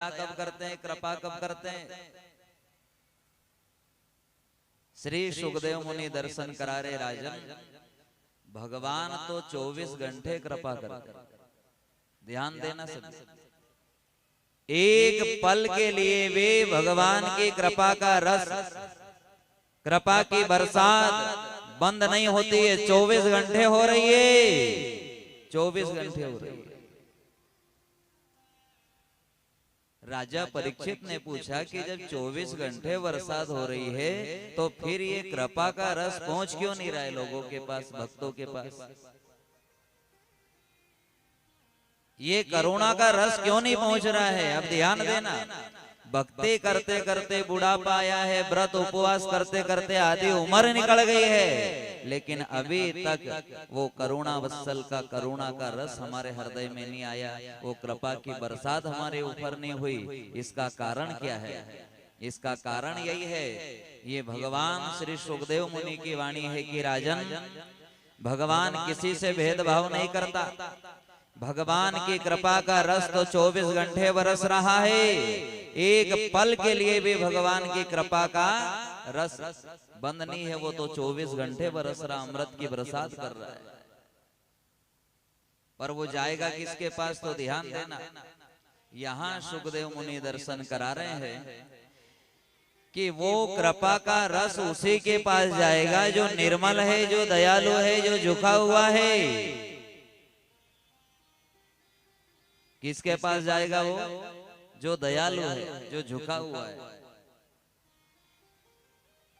कब करते हैं, कृपा कब करते हैं? श्री सुखदेव मुनि दर्शन करा रहे राजन, भगवान तो 24 घंटे कृपा करते। ध्यान देना सब, एक पल के लिए वे भगवान की कृपा का रस, कृपा की बरसात बंद नहीं होती है। 24 घंटे हो रही है, 24 घंटे हो रही है। राजा परीक्षित ने पूछा कि जब 24 घंटे बरसात हो रही है तो फिर ये कृपा का रस पहुंच क्यों नहीं रहा है लोगों के पास, भक्तों के पास? ये करुणा का रस क्यों नहीं पहुंच रहा है? अब ध्यान देना, भक्ति करते करते बुढ़ापा आया है, व्रत उपवास करते करते आधी उम्र निकल गई है, लेकिन अभी तक वो करुणा वत्सल का, करुणा का रस हमारे हृदय में नहीं आया, वो कृपा की बरसात हमारे ऊपर नहीं हुई। इसका कारण क्या है? इसका कारण यही है, ये भगवान श्री सुखदेव मुनि की वाणी है कि राजन, भगवान किसी से भेदभाव नहीं करता। भगवान की कृपा का रस तो 24 घंटे बरस रहा है, एक पल के लिए भी भगवान की कृपा का रस बंद नहीं है। वो तो 24 घंटे बरस रहा, अमृत की बरसात कर रहा है। पर वो जाएगा किसके पास? तो ध्यान देना, यहाँ सुखदेव मुनि दर्शन करा रहे हैं कि वो कृपा का रस उसी के पास जाएगा जो निर्मल है, जो दयालु है, जो झुका हुआ है। किसके पास जाएगा? वो जो दयालु है, जो झुका हुआ है।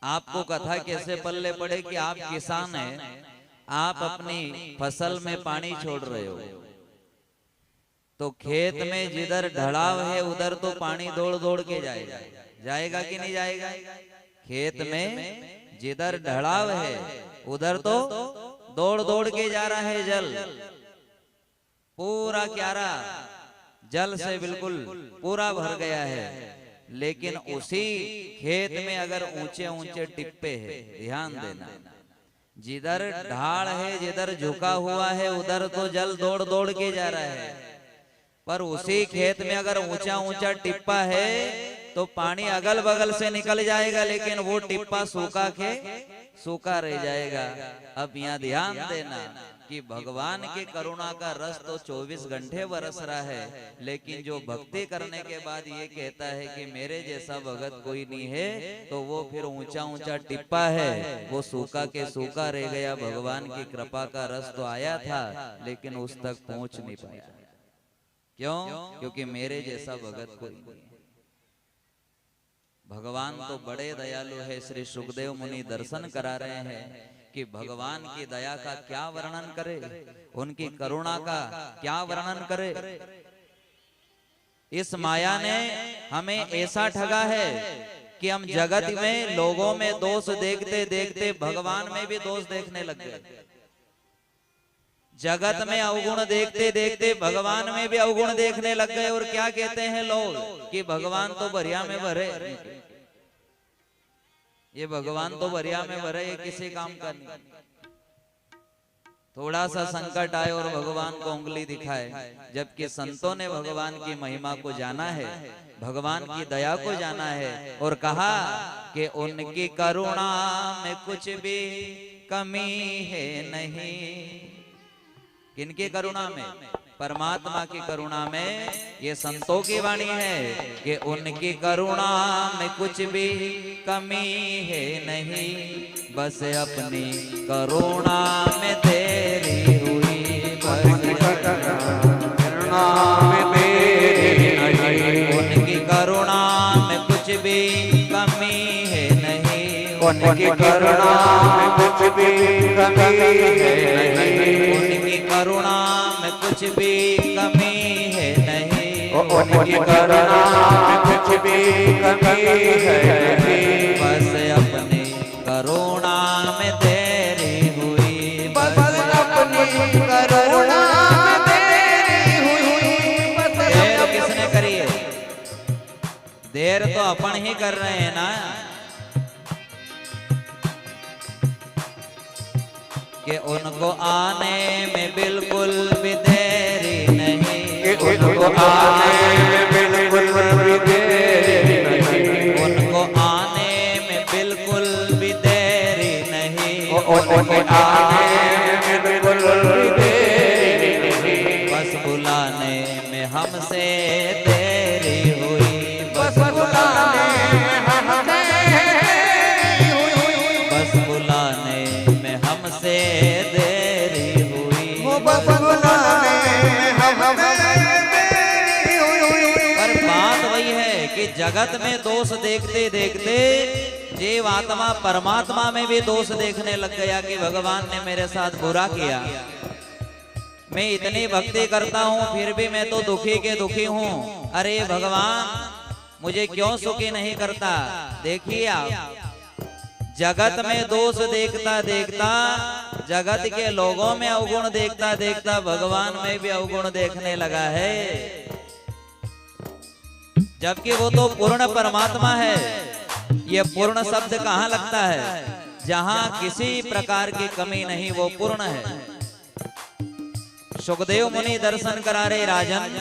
आपको कथा कैसे पल्ले पड़े कि आप किसान हैं, आप अपनी फसल में पानी छोड़ रहे हो, तो खेत में जिधर ढलाव है उधर तो पानी दौड़ दौड़ के जाएगा, जाएगा कि नहीं जाएगा? खेत में जिधर ढलाव है उधर तो दौड़ दौड़ के जा रहा है जल, पूरा क्यारा जल से बिल्कुल पूरा भर गया है। लेकिन उसी खेत में अगर ऊंचे ऊंचे टिप्पे हैं, ध्यान देना, जिधर ढाल है, जिधर झुका हुआ है उधर तो जल दौड़ दौड़ के जा रहा है, पर उसी खेत में अगर ऊंचा ऊंचा टिप्पा है तो पानी अगल बगल से निकल जाएगा, लेकिन वो टिप्पा सूखा रह जाएगा। अब यहाँ ध्यान देना कि भगवान के करुणा का रस तो 24 घंटे बरस रहा है, लेकिन जो भक्ति करने के बाद ये कहता है कि मेरे जैसा भगत कोई नहीं है, तो वो फिर ऊंचा ऊंचा टिप्पा है, वो सूखा के सूखा रह गया। भगवान की कृपा का रस तो आया था लेकिन उस तक पहुंच नहीं पाया। क्यों? क्योंकि मेरे जैसा भगत कोई नहीं है। भगवान तो बड़े दयालु है। श्री सुखदेव मुनि दर्शन करा रहे हैं कि भगवान की दया का क्या वर्णन करे, उनकी करुणा का क्या वर्णन करे। इस माया ने हमें ऐसा ठगा है कि हम जगत में लोगों में दोष देखते देखते भगवान में भी दोष देखने लग गए। जगत में अवगुण देखते देखते भगवान में भी अवगुण देखने लग गए। और क्या कहते हैं लोग कि भगवान तो बरिया में भरे, ये भगवान तो बरिया में भरे, ये किसी काम का नहीं। थोड़ा सा संकट आए और भगवान को उंगली दिखाए, जबकि संतों ने भगवान की महिमा को जाना है, भगवान की दया को जाना है और कहा कि उनकी करुणा में कुछ भी कमी है नहीं। किनकी करुणा में? परमात्मा की करुणा में। ये संतों की वाणी है कि उनकी करुणा में कुछ भी कमी है नहीं, बस अपनी करुणा में तेरी हुई, उनकी करुणा में तेरी नहीं, उनकी करुणा में कुछ भी कमी है नहीं, उनकी करुणा में कुछ भी कमी है नहीं, उनकी करुणा में कुछ भी कमी है नहीं, उनकी करुणा में कुछ भी कमी है नहीं, बस अपनी करुणा में तेरी हुई, बस अपनी करुणा में तेरी हुई। देर किसने करी है? देर तो अपन ही कर रहे हैं ना, कि उनको आने में बिल्कुल भी देरी नहीं, उनको आने में बिल्कुल उनके आने में बिल्कुल देरी नहीं। बस बुलाने में हमसे देरी हुई, बस बुलाने में हमसे बस बुलाने में हमसे देरी हुई। बस बुलाने में हमसे देरी हुई। पर बात वही है कि जगत में दोष देखते देखते जीव आत्मा परमात्मा में भी दोष देखने लग गया कि भगवान ने मेरे साथ बुरा किया। मैं इतनी भक्ति करता हूँ फिर भी मैं तो दुखी के दुखी हूँ। अरे भगवान मुझे क्यों सुखी नहीं करता? देखिए आप, जगत में दोष देखता देखता, जगत के लोगों में अवगुण देखता देखता भगवान में भी अवगुण देखने लगा है, जबकि वो तो पूर्ण परमात्मा है। ये पूर्ण शब्द कहाँ लगता है? जहां किसी प्रकार की कमी नहीं, वो पूर्ण है। सुखदेव मुनि दर्शन करा रहे राजन,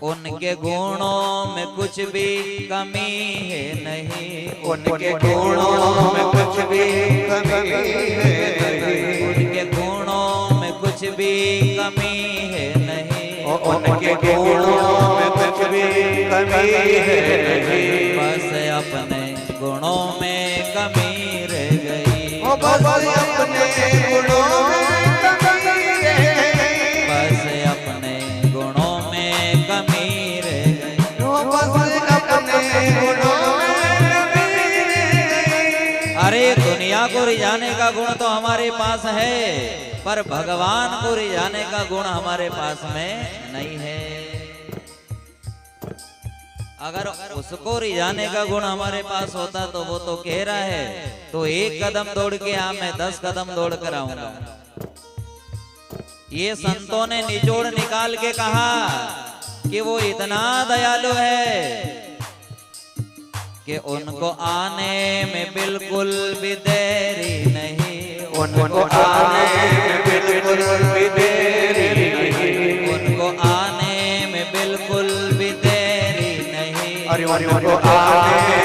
उनके गुणों में कुछ भी कमी है नहीं, उनके गुणों में कुछ भी कमी है नहीं। उनके गुणों में कुछ भी कमी है नहीं, उनके गुणों में कुछ भी कमी है नहीं। बस अपने गुणों में कमी रह गई, बस अपने गुणों में कमी रह गई। बस अपने गुणों में कमी रह गई, बस अपने गुणों में कमी रह गई। अरे दुनिया को रिझाने का गुण तो हमारे पास है, पर भगवान को रिझाने का गुण हमारे पास में नहीं है। अगर उसको रिझाने का गुण हमारे पास होता तो वो तो कह रहा है तो एक कदम दौड़ के आ, मैं 10 कदम दौड़ कर आऊंगा। ये संतों ने निचोड़ निकाल के कहा कि वो इतना दयालु है कि उनको आने में बिल्कुल भी देरी नहीं, उनको आने में बिल्कुल भी देरी नहीं। उनको आने में बिल्कुल भी देरी नहीं। अरे उनको आने